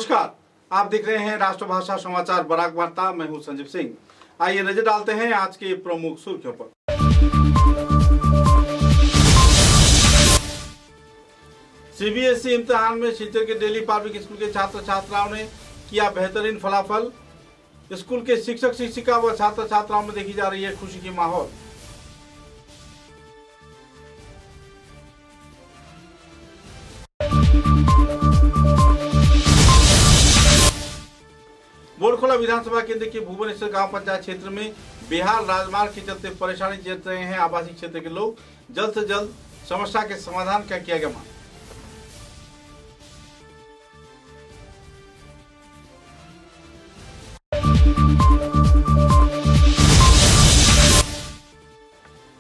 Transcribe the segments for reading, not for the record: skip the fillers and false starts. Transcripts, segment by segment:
नमस्कार, आप देख रहे हैं राष्ट्रभाषा समाचार बराक वार्ता। मैं हूं संजीव सिंह। आइए नजर डालते हैं आज के प्रमुख सुर्खियों पर। सीबीएसई इम्तिहान में शिलचर के डेली पब्लिक स्कूल के छात्र छात्राओं ने किया बेहतरीन फलाफल। स्कूल के शिक्षक शिक्षिका व छात्र छात्राओं में देखी जा रही है खुशी की माहौल। बोरखोला विधानसभा केंद्र के भुवनेश्वर गांव पंचायत क्षेत्र में बिहार राजमार्ग के चलते परेशानी झेल रहे हैं आवासीय क्षेत्र के लोग। जल्द से जल्द समस्या के समाधान का किया गया मांग।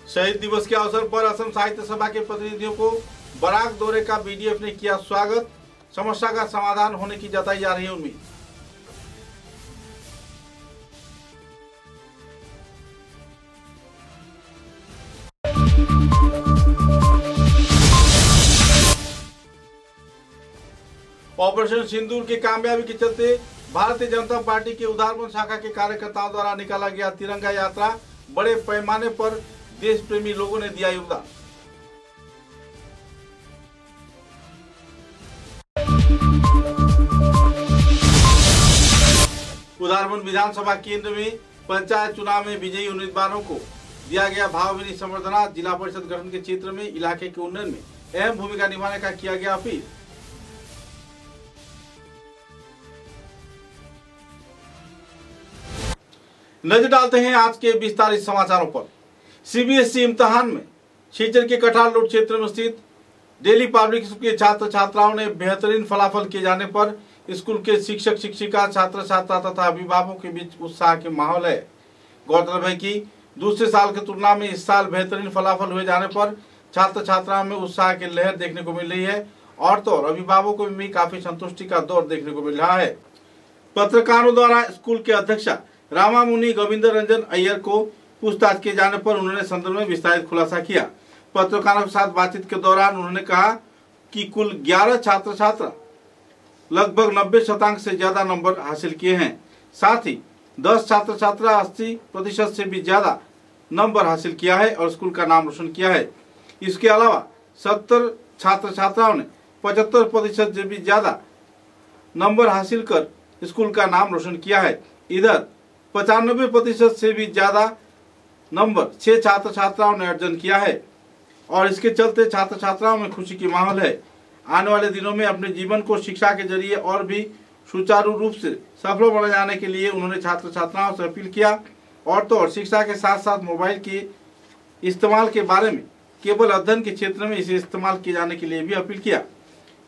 शहीद दिवस के अवसर पर असम साहित्य सभा के प्रतिनिधियों को बराक दौरे का बीडीएफ ने किया स्वागत। समस्या का समाधान होने की जताई जा रही है उम्मीद। ऑपरेशन सिंदूर की कामयाबी के चलते भारतीय जनता पार्टी के उदारबंद शाखा के कार्यकर्ताओं द्वारा निकाला गया तिरंगा यात्रा बड़े पैमाने पर देश प्रेमी लोगों ने दिया योगदान। उदारबंद विधानसभा केंद्र में पंचायत चुनाव में विजयी उम्मीदवारों को दिया गया भावभीनी संबर्धना। जिला परिषद गठन के क्षेत्र में इलाके के उन्नयन में अहम भूमिका निभाने का किया गया अपील। नजर डालते हैं आज के विस्तारित समाचारों पर। सीबीएसई इम्तिहान में शिलचर के कठार रोड क्षेत्र में स्थित डेली पब्लिक स्कूल के छात्र छात्राओं ने बेहतरीन फलाफल किए जाने पर स्कूल के शिक्षक शिक्षिका छात्र छात्रा तथा अभिभावकों के बीच उत्साह के माहौल है। गौरतलब है कि दूसरे साल की तुलना में इस साल बेहतरीन फलाफल हुए जाने पर छात्र छात्राओं में उत्साह की लहर देखने को मिल रही है और तो अभिभावकों में भी काफी संतुष्टि का दौर देखने को मिल रहा है। पत्रकारों द्वारा स्कूल के अध्यक्षा रामामुनि गोविंद रंजन अय्यर को पूछताछ किए जाने पर उन्होंने संदर्भ में विस्तारित खुलासा किया। पत्रकारों के साथ बातचीत के दौरान उन्होंने कहा कि कुल 11 छात्र छात्रा लगभग 90% से ज्यादा नंबर हासिल किए हैं। साथ ही 10 छात्र छात्रा 80% से भी ज्यादा नंबर हासिल किया है और स्कूल का नाम रोशन किया है। इसके अलावा 70 छात्र छात्राओं ने 75% से भी ज्यादा नंबर हासिल कर स्कूल का नाम रोशन किया है। इधर 95% से भी ज्यादा नंबर 6 छात्र छात्राओं ने अर्जन किया है और इसके चलते छात्र छात्राओं में खुशी की माहौल है। आने वाले दिनों में अपने जीवन को शिक्षा के जरिए और भी सुचारू रूप से सफल बनाने के लिए उन्होंने छात्र छात्राओं से अपील किया और तो और शिक्षा के साथ साथ मोबाइल के इस्तेमाल के बारे में केवल अध्ययन के क्षेत्र में इसे इस्तेमाल किए जाने के लिए भी अपील किया।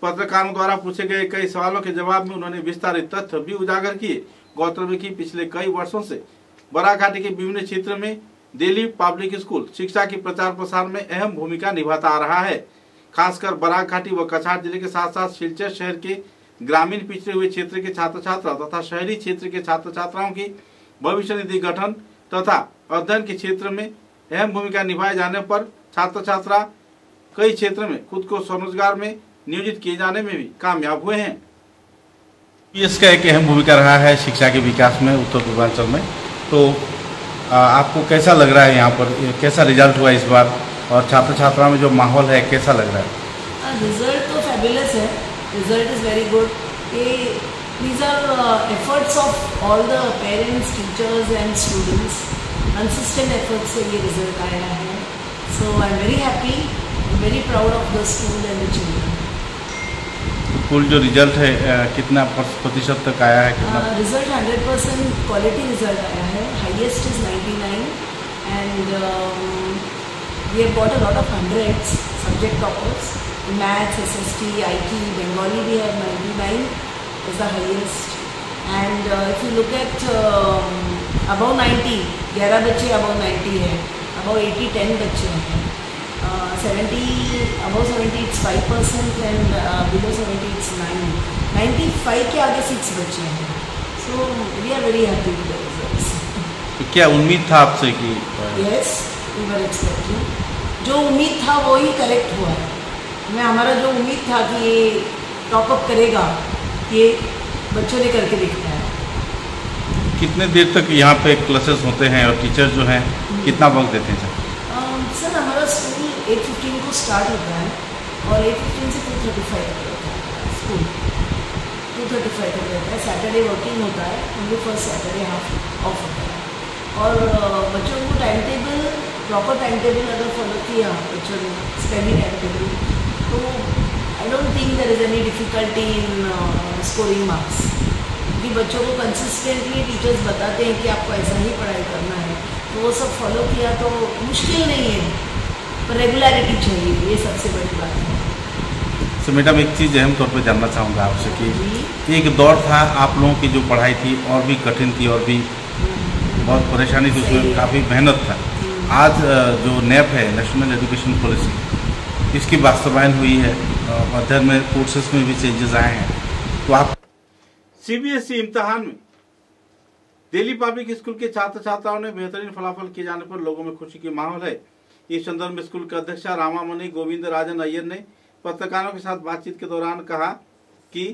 पत्रकारों द्वारा पूछे गए कई सवालों के जवाब में उन्होंने विस्तारित तथ्य भी उजागर किए। गौरतलब है कि पिछले कई वर्षों से बराक घाटी के विभिन्न क्षेत्र में डेली पब्लिक स्कूल शिक्षा की प्रचार प्रसार में अहम भूमिका निभाता आ रहा है। खासकर बराक घाटी व कछार जिले के साथ साथ शिलचर शहर के ग्रामीण पिछड़े हुए क्षेत्र के छात्र छात्रा तथा शहरी क्षेत्र के छात्र छात्राओं की भविष्य निधि गठन तथा अध्ययन के क्षेत्र में अहम भूमिका निभाए जाने पर छात्र छात्रा कई क्षेत्र में खुद को स्वरोजगार में नियोजित किए जाने में भी कामयाब हुए हैं। इसका एक अहम भूमिका रहा है शिक्षा के विकास में उत्तर पूर्वांचल में। तो आपको कैसा लग रहा है यहाँ पर, कैसा रिजल्ट हुआ इस बार और छात्र छात्राओं में जो माहौल है कैसा लग रहा है? रिजल्ट तो फैबुलस है, result is very good. These are efforts of all the parents, teachers and students. Consistent efforts से ये रिजल्ट आया है। So I am very happy, very proud of the school and the children. कुल जो result है कितना प्रतिशत तक आया है? कितना रिजल्ट 100% क्वालिटी रिजल्ट आया है। Highest is 99 and we have got a lot of 100s subject toppers. Maths, SST, IT, Bengali we have 99 is the highest. And if you look at above 90, 11 बच्चे अबव 90 है, अबव 80 10 बच्चे हैं। 70 above 70 it's 5% and below 70 it's 9. 95 के आगे 6 बच्चे हैं। So we are very happy with the results. तो क्या उम्मीद था आपसे कि? Yes, we were expecting. जो उम्मीद था वो ही करेक्ट हुआ है। हमारा जो उम्मीद था कि ये टॉपअप करेगा, ये बच्चों ने करके दिखाया। कितने देर तक यहाँ पे क्लासेस होते हैं और टीचर जो हैं कितना वक्त देते हैं सर? सर हमारा स्कूल 8:15 को स्टार्ट होता है और 8:15 से 2:35 तक रहता है स्कूल। 2:35 तक रहता है। सैटरडे वर्किंग होता है, only first Saturday half off होता है। और बच्चों को time table, proper time table अगर फॉलो किया बच्चों ने, स्टडी टाइम टेबल, तो I don't think there is any difficulty in scoring marks. क्योंकि बच्चों को कंसिस्टेंटली टीचर्स बताते हैं कि आपको ऐसा ही पढ़ाई करना है, तो वो सब फॉलो किया तो मुश्किल नहीं है, पर रेगुलरिटी चाहिए, ये सबसे बड़ी बात है। तो मैडम एक चीज़ अहम तौर पे जानना चाहूँगा आपसे कि एक दौर था आप लोगों की जो पढ़ाई थी और भी कठिन थी और भी बहुत परेशानी थी, उसमें काफ़ी मेहनत था। आज जो नैप है, नेशनल एजुकेशन पॉलिसी, इसकी वास्तवायन हुई है, अध्ययन में कोर्सेस में भी चेंजेस आए हैं, तो आप सीबीएसई इम्तिहान में दिल्ली पब्लिक स्कूल के छात्र छात्राओं ने बेहतरीन फलाफल किए जाने पर लोगों में खुशी की माहौल है। इस संदर्भ में स्कूल के अध्यक्षा रामामणि गोविंद राजन अय्यर ने पत्रकारों के साथ बातचीत के दौरान कहा कि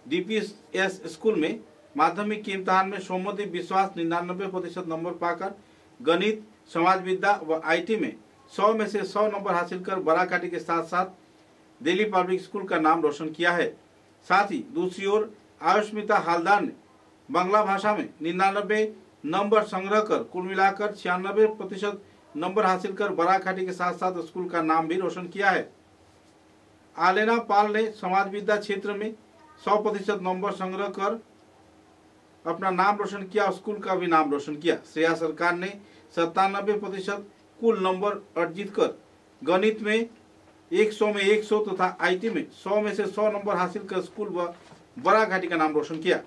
डीपीएस स्कूल में माध्यमिक के इम्तिहान में सौम्यदीप विश्वास 99% नंबर पाकर गणित, समाज विद्या व आईटी में 100 में से 100 नंबर हासिल कर बराकाठी के साथ साथ दिल्ली पब्लिक स्कूल का नाम रोशन किया है। साथ ही दूसरी ओर आयुष्मिता हालदार ने बांग्ला भाषा में 99 नंबर संग्रह कर कुल मिलाकर 96% नंबर हासिल कर बराकाठी के साथ साथ स्कूल का नाम भी रोशन किया है। आलेना पाल ने समाज विद्या क्षेत्र में 100% नंबर संग्रह कर अपना नाम रोशन किया, स्कूल का भी नाम रोशन किया। श्रेया सरकार ने 97% कुल नंबर अर्जित कर गणित में 100 में 100 तथा आईटी में 100 में से 100 नंबर हासिल कर स्कूल व बराकाठी का नाम रोशन किया।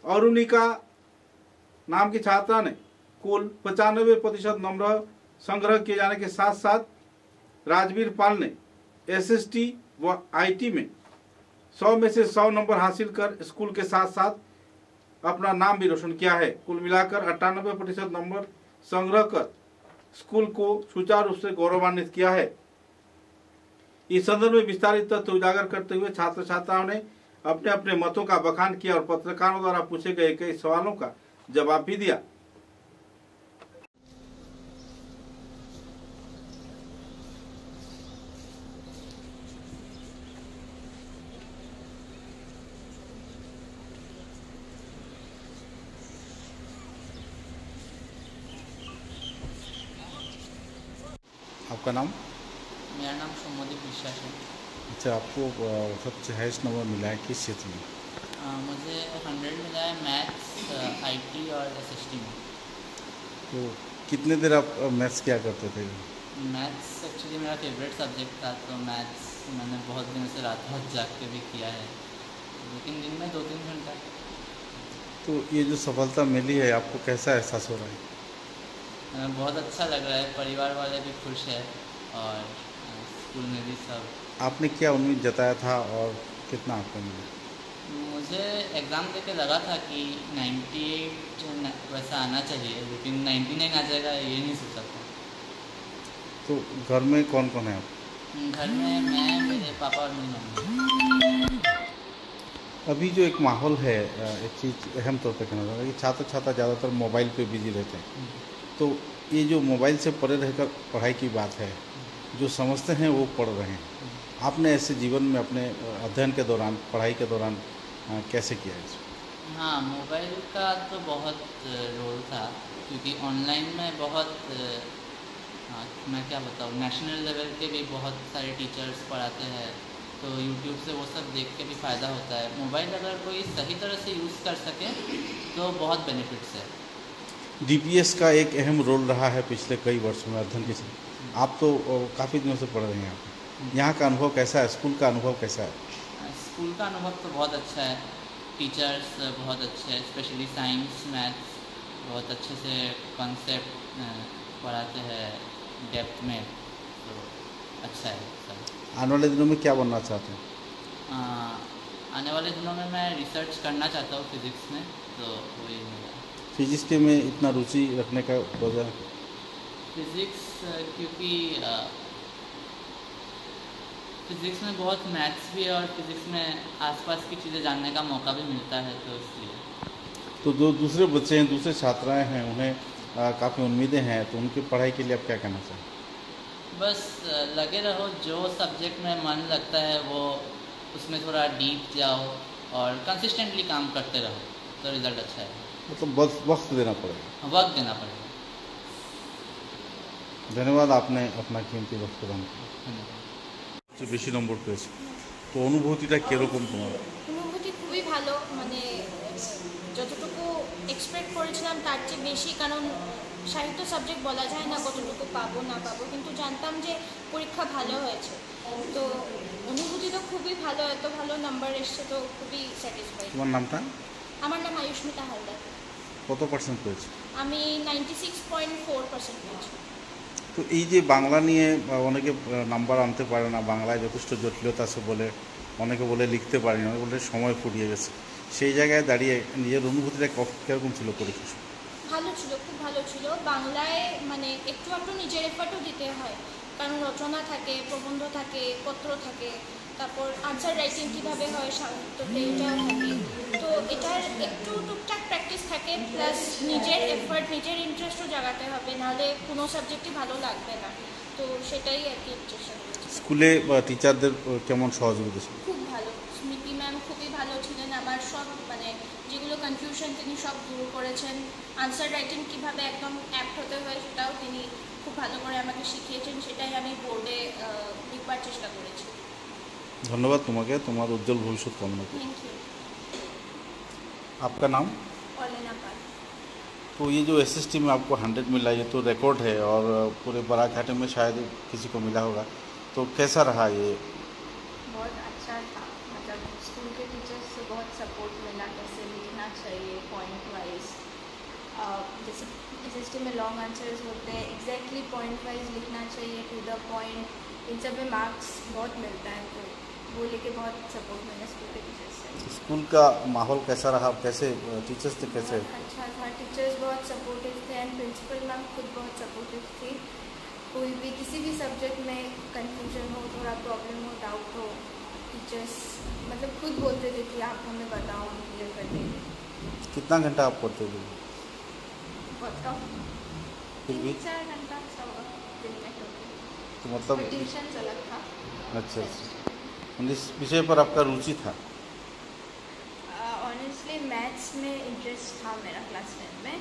अरुणिका नाम की छात्रा ने कुल 95% नंबर संग्रह किए जाने के साथ साथ राजवीर पाल ने एसएसटी व आईटी में 100 में से 100 नंबर हासिल कर स्कूल के साथ साथ अपना नाम भी रोशन किया है। कुल मिलाकर 98% नंबर संग्रह कर स्कूल को सुचारू रूप से गौरवान्वित किया है। इस संदर्भ में विस्तारित तथ्य उजागर करते हुए छात्र छात्राओं ने अपने अपने मतों का बखान किया और पत्रकारों द्वारा पूछे गए कई सवालों का जवाब भी दिया। आपका नाम? मेरा नाम सौम्यदीप विश्वास है। अच्छा, आपको सबसे हाईएस्ट नंबर मिला है किस क्षेत्र में? मुझे 100 मिला है मैथ्स, आईटी और एसएसटी में। तो कितने देर आप मैथ्स क्या करते थे? मैथ्स एक्चुअली मेरा फेवरेट सब्जेक्ट था, तो मैथ्स मैंने बहुत दिनों से रात जाग के भी किया है, लेकिन दिन में 2-3 घंटा। तो ये जो सफलता मिली है आपको कैसा एहसास हो रहा है? बहुत अच्छा लग रहा है, परिवार वाले भी खुश है और स्कूल में भी सब। आपने क्या उम्मीद जताया था और कितना आपको मिला? मुझे एग्ज़ाम देके लगा था कि 98 वैसा आना चाहिए, लेकिन 99 आ जाएगा ये नहीं सोचा था। तो घर में कौन कौन है आप? घर में मैं, मेरे पापा और मेरी मम्मी। अभी जो एक माहौल है, एक चीज़ अहम तौर पर कहना चाहूँगा कि छात्र छात्रा ज़्यादातर मोबाइल पे बिजी रहते हैं, तो ये जो मोबाइल से परे रहकर पढ़ाई की बात है, जो समझते हैं वो पढ़ रहे हैं। आपने ऐसे जीवन में अपने अध्ययन के दौरान, पढ़ाई के दौरान कैसे किया इसको? हाँ, मोबाइल का तो बहुत रोल था, क्योंकि ऑनलाइन में बहुत मैं क्या बताऊँ, नेशनल लेवल के भी बहुत सारे टीचर्स पढ़ाते हैं, तो यूट्यूब से वो सब देख के भी फ़ायदा होता है। मोबाइल अगर कोई सही तरह से यूज़ कर सके तो बहुत बेनिफिट्स है। डीपीएस का एक अहम रोल रहा है पिछले कई वर्षों में अध्ययन के साथ। आप तो काफ़ी दिनों से पढ़ रहे हैं, यहाँ का अनुभव कैसा है? स्कूल का अनुभव कैसा है? स्कूल का अनुभव तो बहुत अच्छा है, टीचर्स बहुत अच्छे हैं, स्पेशली साइंस मैथ्स बहुत अच्छे से कॉन्सेप्ट पढ़ाते हैं डेप्थ में, तो अच्छा है सब। आने वाले दिनों में क्या बनना चाहते हैं? आने वाले दिनों में मैं रिसर्च करना चाहता हूँ फिज़िक्स में, तो वही मेरा। फिजिक्स के में इतना रुचि रखने का वजह? फिज़िक्स क्योंकि फिज़िक्स में बहुत मैथ्स भी है और फिज़िक्स में आसपास की चीज़ें जानने का मौका भी मिलता है, तो इसलिए। तो जो दूसरे बच्चे हैं, दूसरे छात्राएं हैं, उन्हें काफ़ी उम्मीदें हैं, तो उनकी पढ़ाई के लिए आप क्या कहना चाहें? बस लगे रहो, जो सब्जेक्ट में मन लगता है वो उसमें थोड़ा डीप जाओ और कंसिस्टेंटली काम करते रहो, तो रिज़ल्ट अच्छा है। मतलब बस वक्त देना पड़ेगा। वक्त देना पड़ेगा। धन्यवाद, आपने अपना कीमती वक्त प्रदान किया। বেশি নম্বর পেয়েছে, তো অনুভূতিটা কিরকম তোমার? অনুভূতি খুবই ভালো, মানে যতটুকু এক্সপেক্ট করেছিলাম তার চেয়ে বেশি, কারণ সাহিত্য সাবজেক্ট বলা যায় না কতটুকু পাবো না পাবো, কিন্তু জানতাম যে পরীক্ষা ভালো হয়েছে, তো অনুভূতি তো খুবই ভালো, এত ভালো নাম্বার এসছে তো খুবই স্যাটিসফাইড। তোমার নামটা? আমার নাম আয়ুষ্মিতা হালদার। কত পার্সেন্ট পেয়েছে? আমি 96.4% পেয়েছি। তো এই যে বাংলা নিয়ে অনেকে নাম্বার আনতে পারে না, বাংলায় যথেষ্ট জটিলতা আছে বলে অনেকে বলে লিখতে পারি না, বলে সময় ফুরিয়ে গেছে, সেই জায়গায় দাঁড়িয়ে নিজের অনুভূতিটা কীরকম ছিল পরীক্ষা? ভালো ছিল, খুব ভালো ছিল। বাংলায় মানে একটু একটু নিজের এফার্টও দিতে হয়, কারণ রচনা থাকে, প্রবন্ধ থাকে, পত্র থাকে, তারপর আনসার রাইটিং কীভাবে হয় সাহিত্যতে এটাও থাকে, তো এটার একটু টুকটাক প্র্যাকটিস থাকে, প্লাস নিজের এফার্ট, নিজের ইন্টারেস্টও জাগাতে হবে, নাহলে কোনো সাবজেক্টই ভালো লাগবে না, তো সেটাই আর কি চেষ্টা করেছি। স্কুলে টিচারদের কেমন সহযোগিতা ছিল? খুব ভালো, স্মৃতি ম্যাম খুবই ভালো ছিলেন, আমার সব মানে যেগুলো কনফিউশন তিনি সব দূর করেছেন, আনসার রাইটিং কীভাবে একদম অ্যাপ্ট হতে হয় সেটাও তিনি খুব ভালো করে আমাকে শিখিয়েছেন, সেটাই আমি বোর্ডে লিখবার চেষ্টা করেছি। ধন্যবাদ তোমাকে, তোমার উজ্জ্বল ভবিষ্যৎ কামনা করি। Thank you. आपका नाम? ओलेना पाल। तो ये जो एसएसटी में आपको 100 मिला, ये तो रिकॉर्ड है और पूरे बाराघाटे में शायद किसी को मिला होगा, तो कैसा रहा ये? बहुत अच्छा था, मतलब स्कूल के टीचर्स से बहुत सपोर्ट मिला, कैसे लिखना चाहिए पॉइंट वाइज, जैसे एसएसटी में लॉन्ग आंसर्स होते हैं, एग्जैक्टली पॉइंट वाइज लिखना चाहिए, टू द पॉइंट, इन सब में मार्क्स बहुत मिलता है, तो वो लेके बहुत सपोर्ट मिला स्कूल के टीचर्स से। स्कूल का माहौल कैसा रहा, कैसे टीचर्स थे, कैसे? अच्छा था, टीचर्स बहुत सपोर्टिव थे एंड प्रिंसिपल मैम खुद बहुत सपोर्टिव थी। कोई भी किसी भी सब्जेक्ट में कंफ्यूजन हो, थोड़ा प्रॉब्लम हो, डाउट हो, टीचर्स मतलब खुद बोलते थे कि आप हमें बताओ, हम क्लियर कर देंगे। कितना घंटा आप पढ़ते थे? बहुत कम, फिर भी 3-4 घंटा सब दिन में होते, तो मतलब ट्यूशन अलग था। अच्छा, इस विषय पर आपका रुचि था? ऑनेस्टली मैथ्स में इंटरेस्ट था मेरा क्लास 10 में,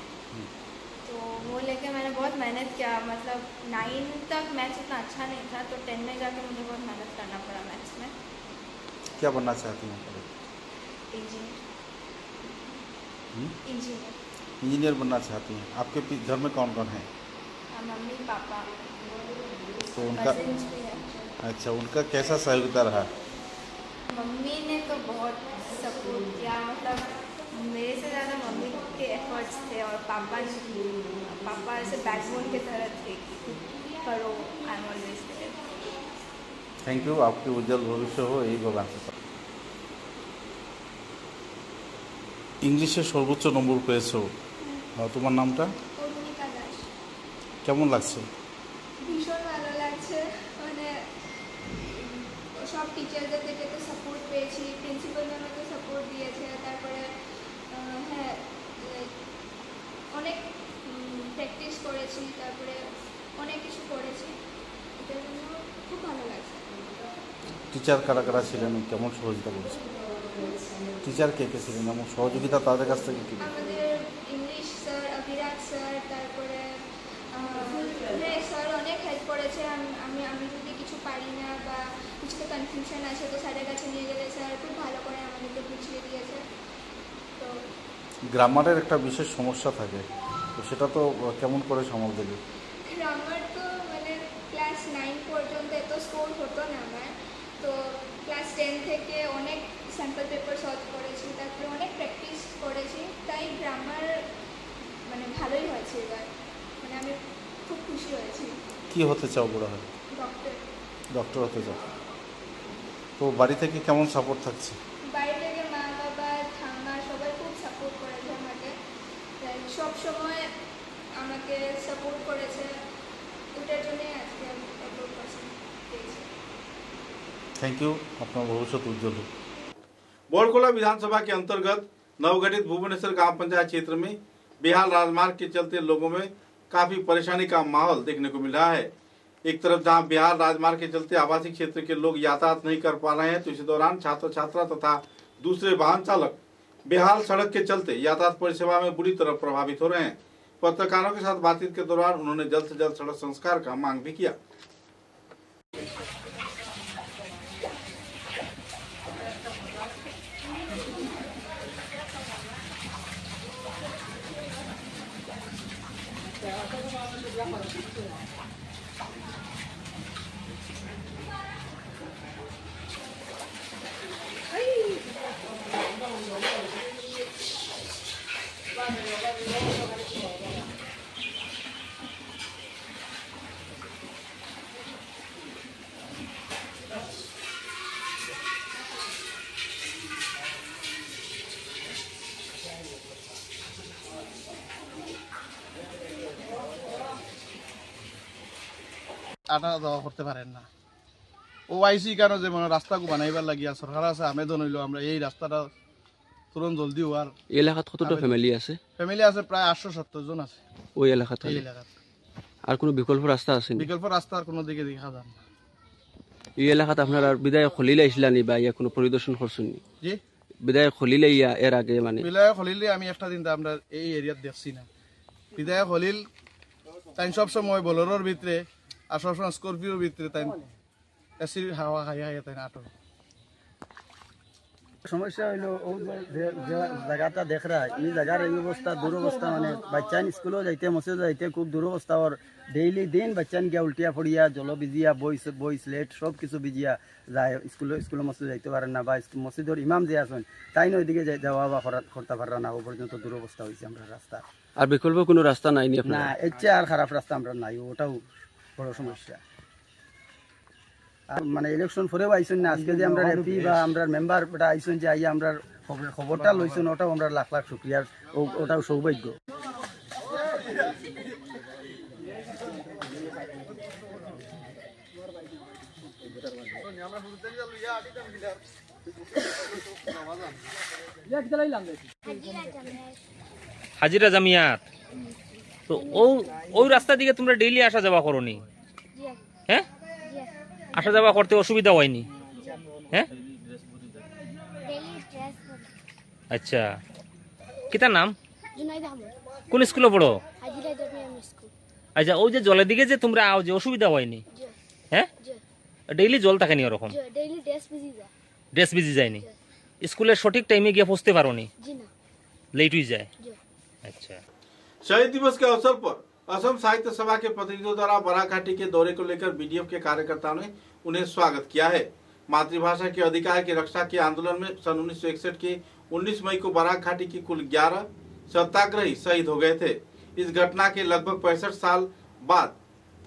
तो वो लेके मैंने बहुत मेहनत किया, मतलब 9 तक मैथ्स उतना अच्छा नहीं था, तो 10 में जाके मुझे बहुत मेहनत करना पड़ा मैथ्स में। क्या बनना चाहती हैं? इंजीनियर। इंजीनियर। इंजीनियर बनना चाहती हैं। आपके घर में कौन कौन है? मम्मी पापा, तो उनका कजिन्स भी है। अच्छा, उनका कैसा सहयोगिता रहा? मम्मी ने तो बहुत सपोर्ट किया, मतलब मेरे से ज़्यादा मम्मी के एफर्ट्स थे, और पापा ऐसे बैकबोन की तरह थे कि करो, I am always there. Thank you, आपकी उज्जवल भविष्य हो, এই ভগবান। ইংলিশে সর্বোচ্চ নম্বর পেয়েছো, তোমার নামটা? অরুণিকা দাস। কেমন লাগছে? ভীষণ ভালো লাগছে, মানে সব টিচারদের থেকে তো সাপোর্ট পেয়েছি, প্রিন্সিপাল ম্যামও তো সাপোর্ট দিয়েছে, তারপরে হ্যাঁ অনেক প্র্যাকটিস করেছি, তারপরে অনেক কিছু করেছি, এটার জন্য খুব ভালো লাগছে। টিচার কারা কারা ছিলেন, কেমন সহযোগিতা করেছে? টিচার কে কে ছিলেন এবং সহযোগিতা তাদের কাছ থেকে কী? আমাদের ইংলিশ স্যার অভিরাজ স্যার, তারপরে হ্যাঁ স্যার অনেক হেল্প করেছে, আমি যদি কিছু পারি না বা কিছুতে কনফিউশন আছে তো স্যারের কাছে নিয়ে গেলে স্যার খুব ভালো করে আমাদেরকে বুঝিয়ে দিয়েছে। তো গ্রামারের একটা বিশেষ সমস্যা থাকে, তো সেটা তো কেমন করে সামাল দেবে? গ্রামার তো মানে ক্লাস 9 পর্যন্ত এত স্কোর হতো না আমার, তো ক্লাস 10 থেকে অনেক স্যাম্পল পেপার সলভ করেছি, তারপরে অনেক প্র্যাকটিস করেছি, তাই গ্রামার মানে ভালোই হয়েছে এবার, মানে আমি খুব খুশি হয়েছি। কি হতে চাও বড় হয়? ডক্টর। ডক্টর হতে চাও, তো বাড়ি থেকে কেমন সাপোর্ট থাকছে? বাড়ি থেকে মা বাবা ঠাম্মা সবাই খুব সাপোর্ট করেছে আমাকে, সব সময় আমাকে সাপোর্ট করেছে, ওটার জন্যই আজকে আমি 100% পেয়েছি। थैंक यू, अपना भविष्य उज्जवल हो। बोरकोला विधानसभा के अंतर्गत नवगठित भुवनेश्वर ग्राम पंचायत क्षेत्र में बिहार राजमार्ग के चलते लोगों में काफी परेशानी का माहौल देखने को मिल रहा है। एक तरफ जहां बिहार राजमार्ग के चलते आवासीय क्षेत्र के लोग यातायात नहीं कर पा रहे हैं, तो इसी दौरान छात्र छात्रा तथा दूसरे वाहन चालक बेहाल सड़क के चलते यातायात परिसेवा में बुरी तरह प्रभावित हो रहे हैं। पत्रकारों के साथ बातचीत के दौरान उन्होंने जल्द से जल्द सड़क संस्कार का मांग भी किया। আটা দেওয়া করতে পারেন না। ওআইসি কেন যে মানে রাস্তাকে বানাইবার লাগিয়া সরকার আছে আবেদন হইল আমরা এই রাস্তাটা তুরন্ত জলদি হওয়ার। এলাকাত কতটা ফ্যামিলি আছে? ফ্যামিলি আছে প্রায় 870 জন আছে ওই এলাকাতে। এই এলাকাত আর কোনো বিকল্প রাস্তা আছে? বিকল্প রাস্তা আর কোনো দিকে দেখা যায় না। এই এলাকাতে আপনারা বিদায় খলিলে আসলানি বা ইয়া কোনো পরিদর্শন করছেন? জি, বিদায় খলিলে ইয়া এর আগে মানে বিদায় খলিলে আমি একটা দিন আমরা এই এরিয়াত দেখছি না। বিদায় খলিল তাই সব সময় বোলেরোর ভিতরে আর সবসময় স্করপিওর ভিতরে তাই এসির হাওয়া খাইয়া তাই নাটক। সমস্যা হইলো ও যে জায়গাটা দেখ রা এই জায়গার এই অবস্থা দুরবস্থা মানে বাচ্চান স্কুলেও যাইতে মসজিদে যাইতে খুব দুরবস্থা। ওর ডেইলি দিন বাচ্চান গিয়া উল্টিয়া পড়িয়া জল ভিজিয়া বই স্লেট সব কিছু ভিজিয়া যায় স্কুলে মসজিদে যাইতে পারেন না বা মসজিদের ইমাম যে আছেন তাই ওইদিকে যাওয়া বা করতে পারে না। ও পর্যন্ত দুরবস্থা হয়েছে আমরা রাস্তা। আর বিকল্প কোনো রাস্তা নাই না, এর চেয়ে আর খারাপ রাস্তা আমরা নাই, ওটাও বড় সমস্যা। আর মানে ইলেকশন পরেও আইসেন না, আজকে যে আমরা এমপি বা আমরা মেম্বার আইসেন যে আইয়া আমরা খবরটা লইছেন, ওটাও আমরা লাখ লাখ শুক্রিয়ার, ওটাও সৌভাগ্য। হাজিরা জামিয়াত তো ওই রাস্তা দিকে তোমরা ডেইলি আসা যাওয়া করো নি? হ্যাঁ, আসা যাওয়া করতে অসুবিধা হয়নি? হ্যাঁ, আচ্ছা। কিতার নাম? কোন স্কুলে পড়ো? আচ্ছা, ওই যে জলের দিকে যে তোমরা আও যে অসুবিধা হয়নি? হ্যাঁ, ডেইলি জল থাকে নি ওরকম? ড্রেস ভিজি যায়নি? স্কুলের সঠিক টাইমে গিয়ে পৌঁছতে পারো নি? लेट हुई जाए। अच्छा। शहीद दिवस के अवसर पर असम साहित्य सभा के प्रतिनिधियों द्वारा बराघाटी के दौरे को लेकर बीडीएफ के कार्यकर्ताओं ने उन्हें स्वागत किया है। मातृभाषा के अधिकार की रक्षा के आंदोलन में सन 1961 के 19 मई को बराघाटी की कुल 11 सत्याग्रही शहीद हो गए थे। इस घटना के लगभग 65 साल बाद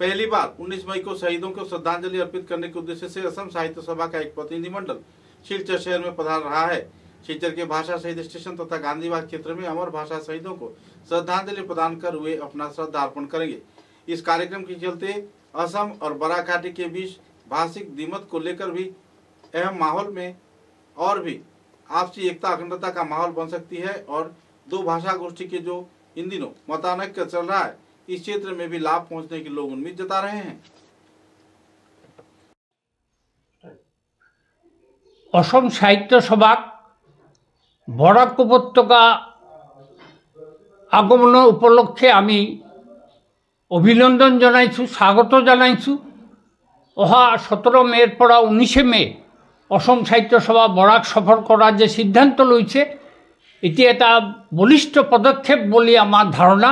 पहली बार 19 मई को शहीदों को श्रद्धांजलि अर्पित करने के उद्देश्य से असम साहित्य सभा का एक प्रतिनिधिमंडल सिलचर शहर में पधार रहा है। सिलचर के भाषा शहीद स्टेशन तथा गांधीबाग क्षेत्र में अमर भाषा शहीदों को श्रद्धांजलि प्रदान कर वे अपना श्रद्धा अर्पण करेंगे। इस कार्यक्रम के चलते असम और बराघाटी के बीच भाषिक द्विमत को लेकर भी अहम माहौल में और भी आपसी एकता अखंडता का माहौल बन सकती है और दो भाषा गोष्ठी के जो इन दिनों मतानैक्य चल रहा है, इस क्षेत्र में भी लाभ पहुंचने की लोग उम्मीद जता रहे हैं। असम साहित्य सभा बराक उपत्यका আগমন উপলক্ষে আমি অভিনন্দন জানাইছোঁ, স্বাগত জানাইছোঁ। অহা 17 মেৰ পৰা 19 মে অসম সাহিত্য সভা বৰাক সফৰ কৰাৰ যে সিদ্ধান্ত লৈছে, এটি এটা বলিষ্ঠ পদক্ষেপ বুলি আমাৰ ধাৰণা।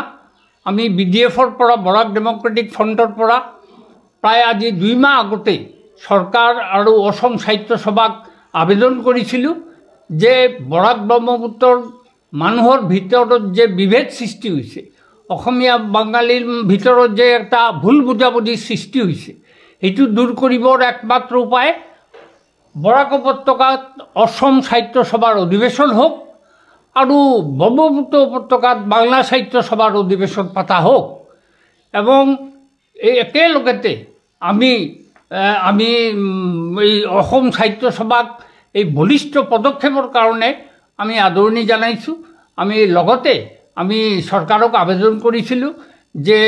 আমি বিডিএফৰ পৰা বৰাক ডেমক্ৰেটিক ফ্ৰণ্টৰ পৰা প্ৰায় আজি 2 মাহ আগতে চৰকাৰ আৰু অসম সাহিত্য সভাক আবেদন কৰিছিলোঁ যে বৰাক ব্ৰহ্মপুত্ৰৰ মানুহৰ ভিতৰত যে বিভেদ সৃষ্টি হৈছে, অসমীয়া বাঙালীৰ ভিতৰত যে এটা ভুল বুজাবুজি সৃষ্টি হৈছে, সেইটো দূৰ কৰিবৰ একমাত্ৰ উপায় বৰাক উপত্যকাত অসম সাহিত্য সভাৰ অধিৱেশন হোক আৰু ব্ৰহ্মপুত্ৰ উপত্যকাত বাংলা সাহিত্য সভাৰ অধিৱেশন পতা হোক। এবং এই একেলগতে আমি আমি এই অসম সাহিত্য সভাক এই বলিষ্ঠ পদক্ষেপৰ কাৰণে আমি আদৰণি জনাইছোঁ। আমি লগতে আমি চৰকাৰক আবেদন কৰিছিলোঁ যে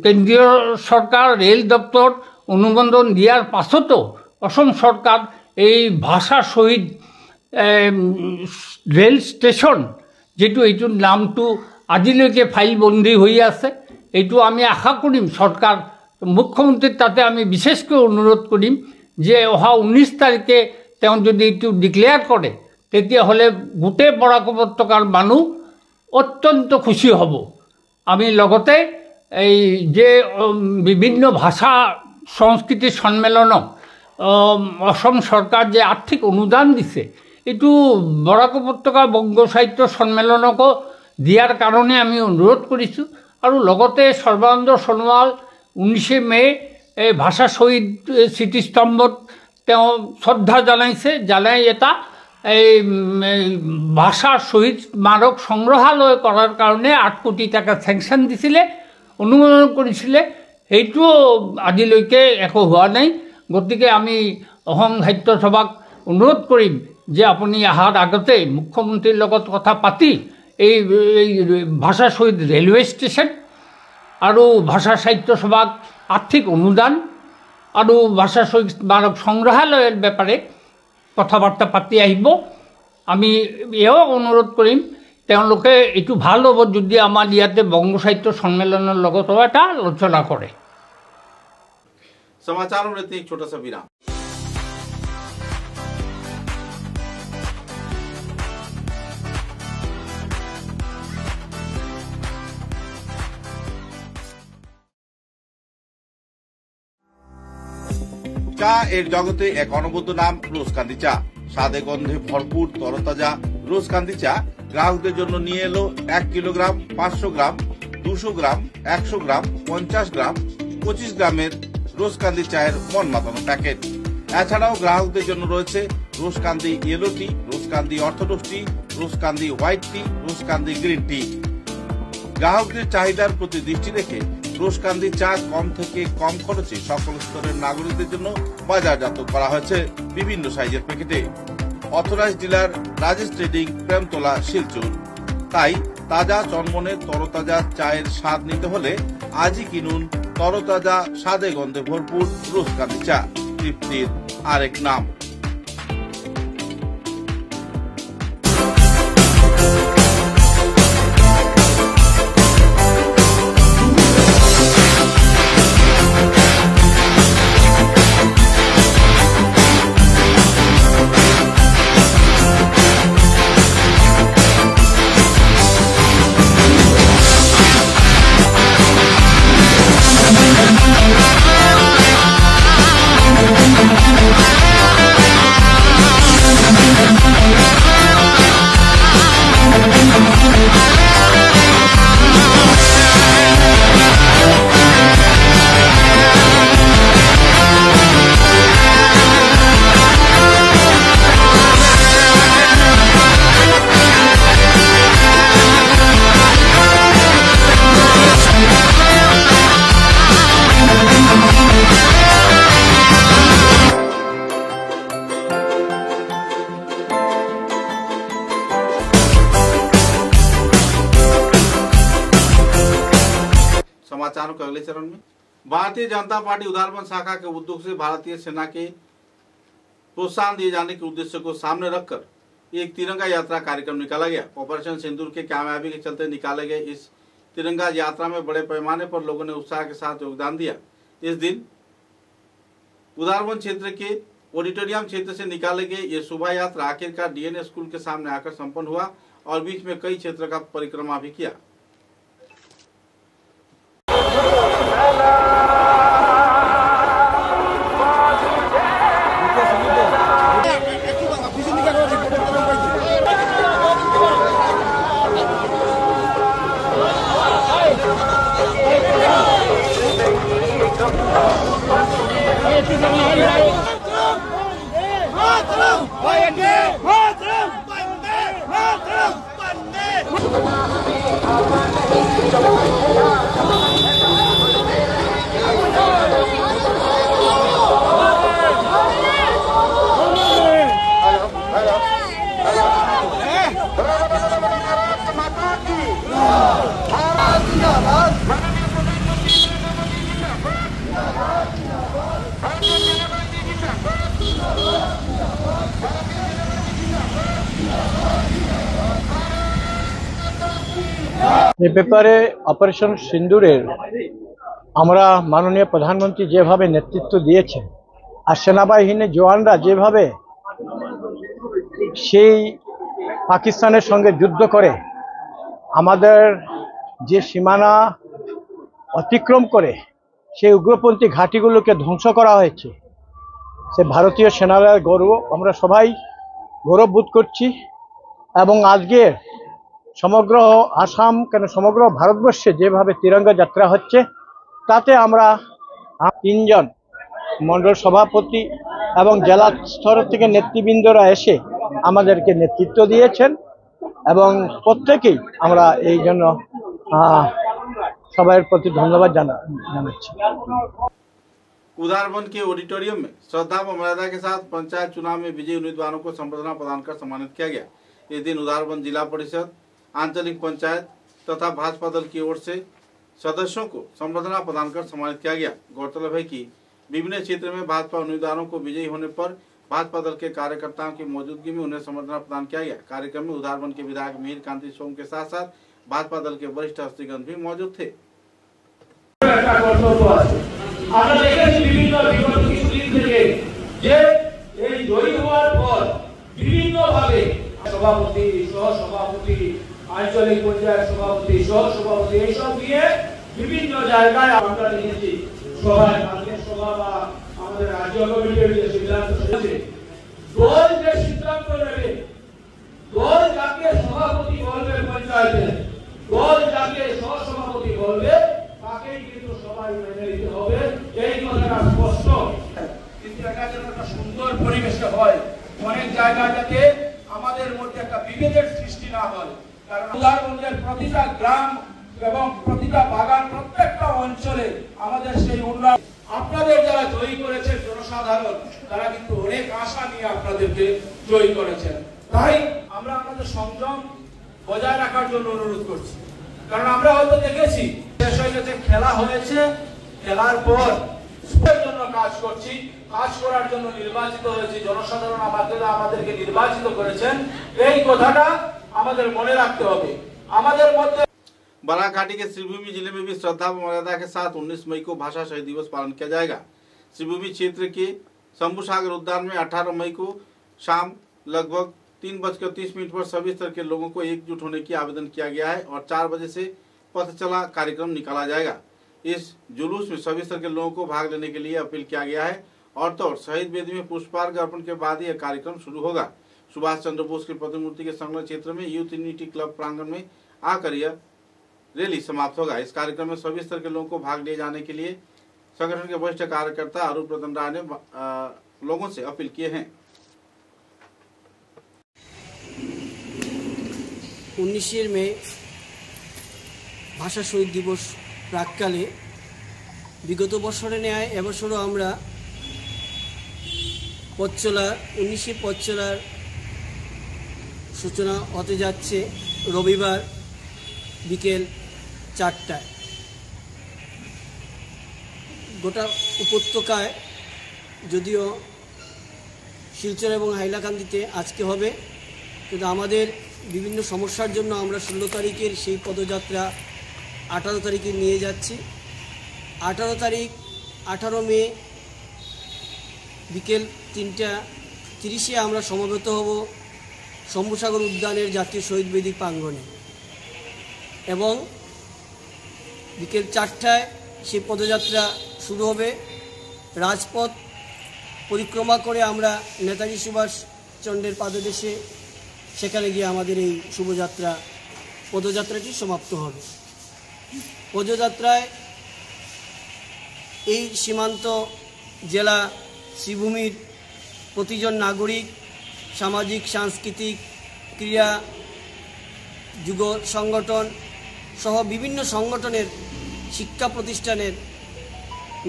কেন্দ্ৰীয় চৰকাৰ ৰেল দপ্তৰ অনুমোদন দিয়াৰ পাছতো অসম চৰকাৰ এই ভাষা শ্বহীদ ৰেল ষ্টেচন যেটো এইটোৰ নামটো আজিলৈকে ফাইলবন্দী হৈ আছে, এইটো আমি আশা কৰিম চৰকাৰ মুখ্যমন্ত্ৰীৰ তাতে আমি বিশেষকৈ অনুৰোধ কৰিম যে অহা 19 তাৰিখে তেওঁ যদি এইটো ডিক্লেয়াৰ কৰে তেতিয়াহ'লে গোটেই বৰাক উপত্যকাৰ মানুহ অত্যন্ত খুশি হ'ব। আমি লগতে এই যে বিভিন্ন ভাষা সংস্কৃতি সন্মিলনক অসম চৰকাৰ যে আৰ্থিক অনুদান দিছে, এইটো বৰাক উপত্যকা বংগ সাহিত্য সন্মিলনকো দিয়াৰ কাৰণে আমি অনুৰোধ কৰিছোঁ। আৰু লগতে সৰ্বানন্দ সোণোৱাল 19 মে এই ভাষা শ্বহীদ স্মৃতিস্তম্ভত তেওঁ শ্ৰদ্ধা জনাইছে, জনাই এটা এই ভাষা শ্বহীদ স্মাৰক সংগ্ৰহালয় কৰাৰ কাৰণে 8 কোটি টকা চেংচন দিছিলে, অনুমোদন কৰিছিলে। সেইটোও আজিলৈকে একো হোৱা নাই। গতিকে আমি অসম সাহিত্য সভাক অনুৰোধ কৰিম যে আপুনি অহাৰ আগতে মুখ্যমন্ত্ৰীৰ লগত কথা পাতি এই ভাষা শ্বহীদ ৰেলৱে ষ্টেচন আৰু ভাষা সাহিত্য সভাক আৰ্থিক অনুদান আৰু ভাষা শ্বহীদ স্মাৰক সংগ্ৰহালয়ৰ ব্যাপাৰে কথা বাৰ্তা পাতি আহিব। আমি এও অনুৰোধ কৰিম তেওঁলোকে এইটো ভাল হ'ব যদি আমাৰ ইয়াতে বংগ সাহিত্য সন্মিলনৰ লগতো এটা আলোচনা কৰে। समाचारों में एक छोटा सा विराम। চা এর জগতে এক অনবদ্য নাম রোজকান্দি চা। স্বাদে গন্ধে ভরপুর তরতাজা রোজকান্দি চা গ্রাহকদের জন্য নিয়ে এলো 1 কিলোগ্রাম, 500 গ্রাম, 200 গ্রাম, 100 গ্রাম, 50 গ্রাম, 25 গ্রামের রোজকান্দি চায়ের মন মাতানো প্যাকেট। এছাড়াও গ্রাহকদের জন্য রয়েছে রোজকান্দি ইয়েলো টি, রোজকান্দি অর্থোডক্স টি, রোজকান্দি হোয়াইট টি, রোজকান্দি গ্রিন টি। গ্রাহকদের চাহিদার প্রতি দৃষ্টি রেখে রোজকান্দি চা কম থেকে কম খরচে সকল স্তরের নাগরিকদের জন্য বাজারজাত করা হয়েছে বিভিন্ন সাইজের প্যাকেটে। Authorise dealer Rajesh trading, Premtala, Silchar. তাই তাজা চনমনে তরতাজা চায়ের স্বাদ নিতে হলে আজই কিনুন তরতাজা স্বাদে গন্ধে ভরপুর রোজকান্দি চা, তৃপ্তির আরেক নাম। समाचारों के अगले चरण में भारतीय जनता पार्टी उदारबंद शाखा के उद्योग से भारतीय सेना के प्रोत्साहन दिए जाने के उद्देश्य को सामने रखकर एक तिरंगा यात्रा कार्यक्रम निकाला गया। ऑपरेशन सिंदूर के कामयाबी के चलते निकाले गए इस तिरंगा यात्रा में बड़े पैमाने पर लोगों ने उत्साह के साथ योगदान दिया। इस दिन उदारबंद क्षेत्र के ऑडिटोरियम क्षेत्र से निकाले गए ये शोभा यात्रा आखिरकार डीएनए स्कूल के सामने आकर संपन्न हुआ और बीच में कई क्षेत्र का परिक्रमा भी किया। এ ব্যাপারে অপারেশন সিন্দুরের আমরা মাননীয় প্রধানমন্ত্রী যেভাবে নেতৃত্ব দিয়েছেন আর সেনাবাহিনীর জওয়ানরা যেভাবে সেই পাকিস্তানের সঙ্গে যুদ্ধ করে আমাদের যে সীমানা অতিক্রম করে সেই উগ্রপন্থী ঘাঁটিগুলোকে ধ্বংস করা হয়েছে, সে ভারতীয় সেনারা গৌরব আমরা সবাই গৌরব বোধ করছি। এবং আজকে সমগ্র আসাম কেন সমগ্র ভারতবর্ষে যেভাবে তিরঙ্গা যাত্রা হচ্ছে তাতে আমরা 3 জন মণ্ডল সভাপতি এবং জেলা স্তর থেকে নেতৃবৃন্দরা এসে আমাদেরকে নেতৃত্ব দিয়েছেন এবং প্রত্যেকেই আমরা এই জন্য সবার প্রতি ধন্যবাদ জানাচ্ছি। उदारबंद के ऑडिटोरियम में श्रद्धा व मर्यादा के साथ पंचायत चुनाव में विजयी उम्मीदवारों को संबर्धना प्रदान कर सम्मानित किया गया। इस दिन उदारबंद जिला परिषद, आंचलिक पंचायत तथा भाजपा दल की ओर से सदस्यों को संबर्धना प्रदान कर सम्मानित किया गया। गौरतलब है कि विभिन्न क्षेत्र में भाजपा उम्मीदवारों को विजयी होने पर भाजपा दल के कार्यकर्ताओं की मौजूदगी में उन्हें संबर्धना प्रदान किया गया। कार्यक्रम में उदारबंद के विधायक मिहिर कांति सोम के साथ साथ भाजपा दल के वरिष्ठ हस्तीगण भी मौजूद थे। আমরা দেখেছি বিভিন্ন বিগত কিছুদিন থেকে যে এই জয়ী হওয়ার পর বিভিন্নভাবে সভাপতি, সহসভাপতি, আঞ্চলিক পঞ্চায়েত সভাপতি, সহসভাপতি এইসব নিয়ে বিভিন্ন জায়গায় আমরা দেখেছি সভায় কালকের সভা বা আমাদের রাজ্য কমিটির যে সিদ্ধান্ত হয়েছে, দল যে সিদ্ধান্ত নেবে, দল যাকে সভাপতি বলবে পঞ্চায়েতে, দল যাকে সহসভাপতি বলবে তাকেই কিন্তু সবাই মেনে নিতে হবে, এই কথাটা স্পষ্ট। কিন্তু এটা যেন একটা সুন্দর পরিবেশে হয়, অনেক জায়গায় যাতে আমাদের মধ্যে একটা বিভেদের সৃষ্টি না হয়। কারণ উদারবন্দের প্রতিটা গ্রাম এবং প্রতিটা বাগান, প্রত্যেকটা অঞ্চলে আমাদের সেই উন্নয়ন, আপনাদের যারা জয়ী করেছেন জনসাধারণ, তারা কিন্তু অনেক আশা নিয়ে আপনাদেরকে জয়ী করেছেন। তাই আমরা আমাদের সংযম বজায় রাখার জন্য অনুরোধ করছি। কারণ আমরা হয়তো দেখেছি শেষ হয়ে গেছে, খেলা হয়েছে, খেলার পর জন্য কাজ করছি, কাজ করার জন্য নির্বাচিত হয়েছি, জনসাধারণ আমাদেরকে নির্বাচিত করেছেন, এই কথাটা আমাদের মনে রাখতে হবে। আমাদের মধ্যে बाराघाटी के श्रीभूमि जिले में भी श्रद्धा व मर्यादा के साथ 19 मई को भाषा शहीद दिवस पालन किया जाएगा। श्रीभूमि क्षेत्र के शंभू सागर उद्यान में 18 मई को शाम लगभग 3:30 पर सभी स्तर के लोगों को एकजुट होने की आवेदन किया गया है और 4 बजे से पथ चला कार्यक्रम निकाला जाएगा। इस जुलूस में सभी स्तर के लोगों को भाग लेने के लिए अपील किया गया है और तो शहीद वेदी में पुष्पार्घ अर्पण के बाद यह कार्यक्रम शुरू होगा। सुभाष चंद्र बोस की प्रतिमूर्ति के संलग्न क्षेत्र में यूथ यूनिटी क्लब प्रांगण में आकर यह रैली समाप्त होगा। इस कार्यक्रम में सभी स्तर के लोगों को भाग लिए जाने के लिए संगठन के वरिष्ठ कार्यकर्ता अरूप रतन राय ने लोगों से अपील किए हैं। 19 মে ভাষা শহীদ দিবস প্রাককালে বিগত বছরে ন্যায় এবছরও আমরা পথচলার 19 পথচলার সূচনা হতে যাচ্ছে রবিবার বিকেল 4টায়। গোটা উপত্যকায় যদিও শিলচর এবং হাইলাকান্দিতে আজকে হবে, কিন্তু আমাদের বিভিন্ন সমস্যার জন্য আমরা 16 তারিখের সেই পদযাত্রা 18 তারিখে নিয়ে যাচ্ছি। 18 তারিখ 18 মে বিকেল 3:30 আমরা সমবেত হব শম্ভুসাগর উদ্যানের জাতীয় শহীদ বেদি প্রাঙ্গণে এবং বিকেল 4টায় সেই পদযাত্রা শুরু হবে। রাজপথ পরিক্রমা করে আমরা নেতাজি সুভাষচন্দ্রের পাদদেশে সেখানে গিয়ে আমাদের এই শুভযাত্রা পদযাত্রাটি সমাপ্ত হবে। পদযাত্রায় এই সীমান্ত জেলা শ্রীভূমির প্রতিজন নাগরিক, সামাজিক, সাংস্কৃতিক, ক্রীড়া, যুব সংগঠন সহ বিভিন্ন সংগঠনের, শিক্ষা প্রতিষ্ঠানের,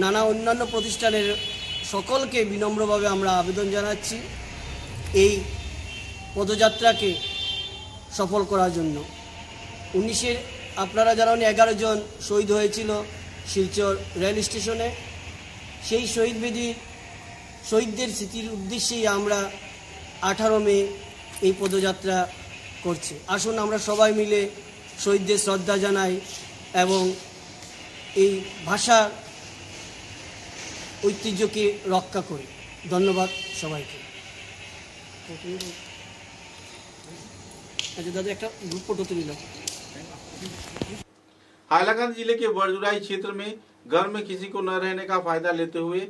নানা অন্যান্য প্রতিষ্ঠানের সকলকে বিনম্রভাবে আমরা আবেদন জানাচ্ছি এই পদযাত্রাকে সফল করার জন্য। 19 আপনারা জানেন 11 জন শহীদ হয়েছিল শিলচর রেল স্টেশনে। সেই শহীদ বেদির শহীদদের স্মৃতির উদ্দেশ্যেই আমরা 18 মে এই পদযাত্রা করছি। আসুন আমরা সবাই মিলে শহীদদের শ্রদ্ধা জানাই এবং এই ভাষার ঐতিহ্যকে রক্ষা করি। ধন্যবাদ সবাইকে। अच्छा दादा एक ग्रुप फोटो तो मिला। हाइलाकांदी जिले के बरजुराई क्षेत्र में घर में किसी को न रहने का फायदा लेते हुए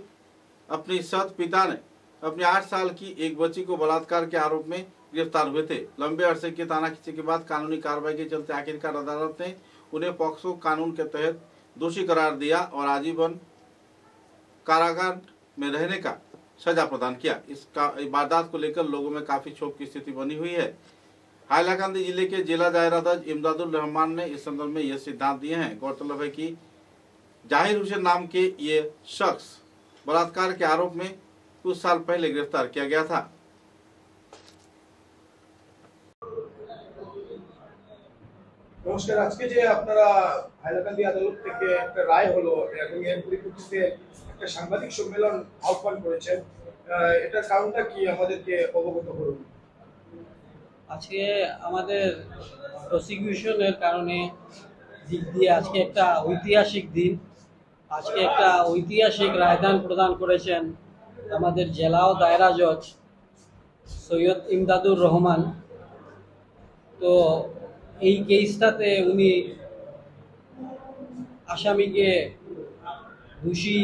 अपनी सत पिता ने अपनी 8 साल की एक बच्ची को बलात्कार के आरोप में गिरफ्तार हुए थे। लंबे अरसे के तानाखींची के बाद कानूनी कार्रवाई के चलते आखिरकार अदालत ने उन्हें पॉक्सो कानून के तहत दोषी करार दिया और आजीवन कारागार में रहने का सजा प्रदान किया। इस वारदात को लेकर लोगों में काफी क्षोभ की स्थिति बनी हुई है। हाइलाकांदी जिले के जिला दायरा जज इमदादुल रहमान ने इस संदर्भ में यह सिद्धांत दिए हैं। गौरतलब है कि जाहिर हुसैन नाम के ये शख्स बलात्कार के आरोप में कुछ साल पहले गिरफ्तार किया गया था। নমস্কার। আজকে যে আপনারা হাইলাকান্দি আদালত থেকে একটা রায় হলো এবং এর পরিপ্রেক্ষিতে একটা সাংবাদিক সম্মেলন আহ্বান করেছেন, এটার কারণটা কি আমাদেরকে অবগত করুন। আজকে আমাদের প্রসিকিউশনের কারণে দিক দিয়ে আজকে একটা ঐতিহাসিক দিন। আজকে একটা ঐতিহাসিক রায়দান প্রদান করেছেন আমাদের জেলা ও দায়রা জজ সৈয়দ ইমদাদুর রহমান। তো এই কেসটাতে উনি আসামিকে দোষী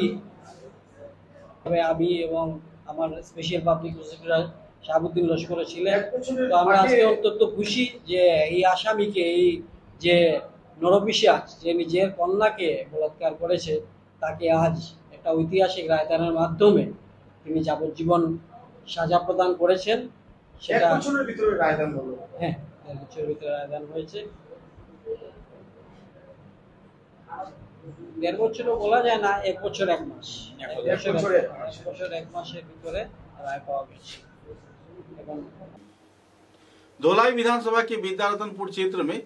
আমি এবং আমার special public prosecutor Shahabuddin Laskar ছিলেন। তো আমরা আজকে অত্যন্ত খুশি যে এই আসামিকে, এই যে নরপিশাচ যে নিজের কন্যাকে বলাৎকার করেছে তাকে আজ একটা ঐতিহাসিক রায়দানের মাধ্যমে তিনি যাবজ্জীবন সাজা প্রদান করেছেন। সেটা 1 বছরের ভিতরে রায়দান হলো। হ্যাঁ, 1 বছরের ভিতরে রায়দান হয়েছে। 1.5 বছরও বলা যায় না, 1 বছর 1 মাস, 1 বছর 1 মাসের ভিতরে রায় পাওয়া গেছে। धोलाई विधानसभा के विद्यारतनपुर क्षेत्र में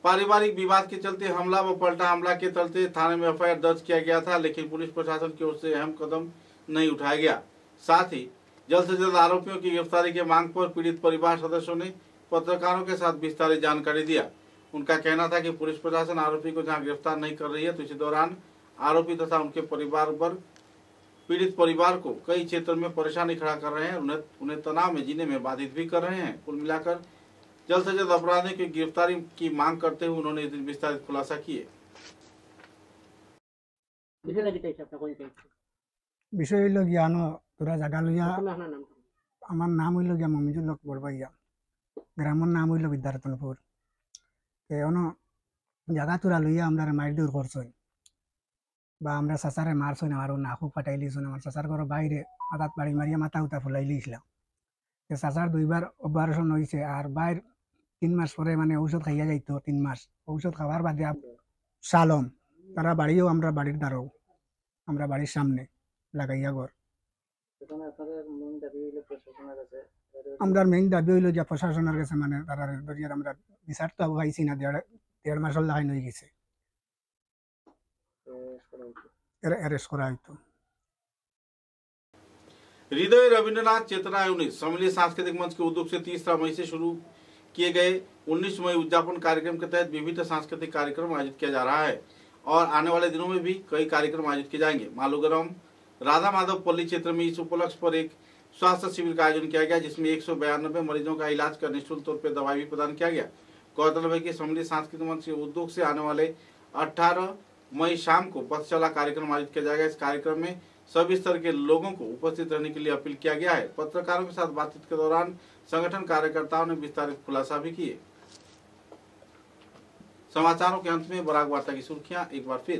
पारिवारिक विवाद के चलते हमला व पलटा हमला के चलते थाने में एफआईआर दर्ज किया गया था, लेकिन पुलिस प्रशासन की ओर से अहम कदम नहीं उठाया गया। साथ ही जल्द से जल्द आरोपियों की गिरफ्तारी की मांग पर पीड़ित परिवार सदस्यों ने पत्रकारों के साथ विस्तारित जानकारी दिया। उनका कहना था कि पुलिस प्रशासन आरोपी को जहां गिरफ्तार नहीं कर रही है, तो इसी दौरान आरोपी तथा उनके परिवार पर पीड़ित परिवार को कई क्षेत्र में परेशानी खड़ा कर रहे हैं, उन्हें तनाव में जीने में बाधित भी कर रहे हैं। कुल मिलाकर जल्द से जल्द अपराधियों की गिरफ्तारी की मांग करते हुए उन्होंने इस दिन विस्तारित खुलासा किए। বিষয় হইল গিয়া তোরা জায়গা লইয়া, আমার নাম হইল গিয়া মমিজুল হক বড়বাইয়া, গ্রামের নাম হইল বিদ্যারতনপুর। জায়গা তোরা লইয়া আমরা মাইর দূর করছই বা আমরা চাচারে মারছই না, আর নাকু ফাটাই লিছুন। আমার চাচার ঘর বাইরে মাথাত বাড়ি মারিয়া মাথা উঠা ফুলাই লিছিলাম। চাচার 2বার অপারেশন হয়েছে, আর বাইর 3 মাস পরে মানে ঔষধ খাইয়া যাইতো। 3 মাস ঔষধ খাওয়ার বাদে সালম তারা বাড়িও, আমরা বাড়ির দ্বারাও, আমরা বাড়ির সামনে লাগাইয়া ঘর। আমরা মেইন দাবি হইল যে প্রশাসনের কাছে মানে তারা দরিয়ার আমরা বিচার তো পাইছি না, 1.5 মাস লাগাই হয়ে গেছে, अरेस्ट करा। हृदय रविन्द्रनाथ चेतना यूनिट सम्मिलित सांस्कृतिक मंच के उद्योग से 30 मई से शुरू किए गए 19 मई उद्यापन कार्यक्रम के तहत विभिन्न सांस्कृतिक कार्यक्रम आयोजित किया जा रहा है और आने वाले दिनों में भी कई कार्यक्रम आयोजित किए जाएंगे। मालूग्राम राधा माधव पल्ली क्षेत्र में इस उपलक्ष्य पर एक स्वास्थ्य शिविर का आयोजन किया गया, जिसमें 192 मरीजों का इलाज कर निःशुल्क तौर पर दवाई भी प्रदान किया गया। गौरतलब है कि सम्मिलित सांस्कृतिक मंच के उद्योग से आने वाले 18 मई शाम को पथचला कार्यक्रम आयोजित किया जाएगा। इस कार्यक्रम में सभी स्तर के लोगों को उपस्थित रहने के लिए अपील किया गया है। पत्रकारों के साथ बातचीत के दौरान संगठन कार्यकर्ताओं ने विस्तारित खुलासा भी किए। समाचारों के अंत में बराक वार्ता की सुर्खियां एक बार फिर।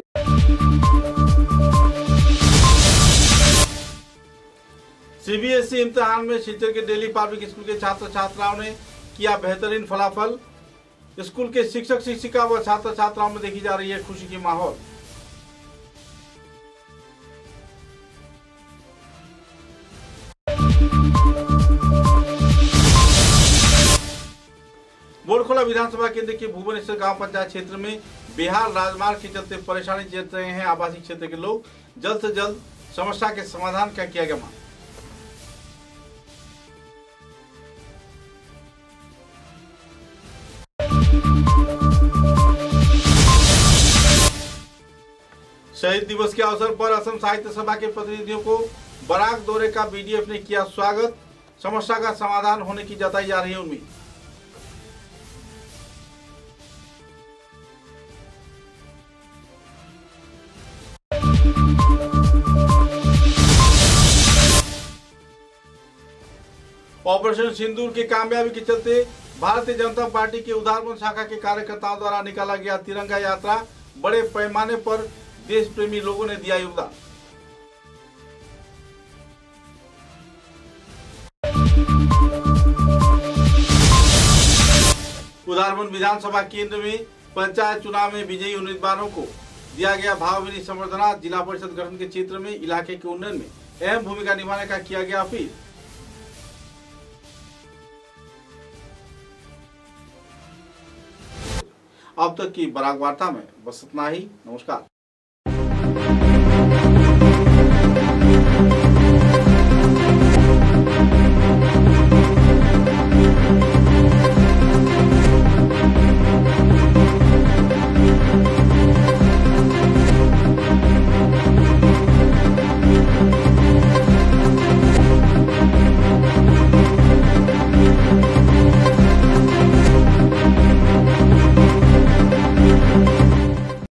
सीबीएसई इम्तिहान में शिलचर के डेली पब्लिक स्कूल के छात्र छात्राओं ने किया बेहतरीन फलाफल। स्कूल के शिक्षक शिक्षिका व छात्र छात्राओं में देखी जा रही है खुशी की माहौल। बोरखोला विधानसभा केंद्र के भुवनेश्वर गांव पंचायत क्षेत्र में बिहार राजमार्ग के चलते परेशानी झेल रहे हैं आवासीय क्षेत्र के लोग। जल्द से जल्द समस्या के समाधान का किया गया मांग। शहीद दिवस के अवसर पर असम साहित्य सभा के प्रतिनिधियों को बराक दौरे का बीडीएफ ने किया स्वागत। समस्या का समाधान होने की जताई जा रही है उम्मीद। ऑपरेशन सिंदूर की कामयाबी के चलते भारतीय जनता पार्टी की उदारबंद शाखा के कार्यकर्ताओं द्वारा निकाला गया तिरंगा यात्रा बड़े पैमाने पर देश प्रेमी लोगों ने दिया योगदान। उदारबंद विधानसभा केंद्र में पंचायत चुनाव में विजयी उम्मीदवारों को दिया गया भावभीनी संबर्धना। जिला परिषद गठन के क्षेत्र में इलाके के उन्नयन में अहम भूमिका निभाने का किया गया अपील। अब तक की बराक वार्ता में बस इतना ही। नमस्कार।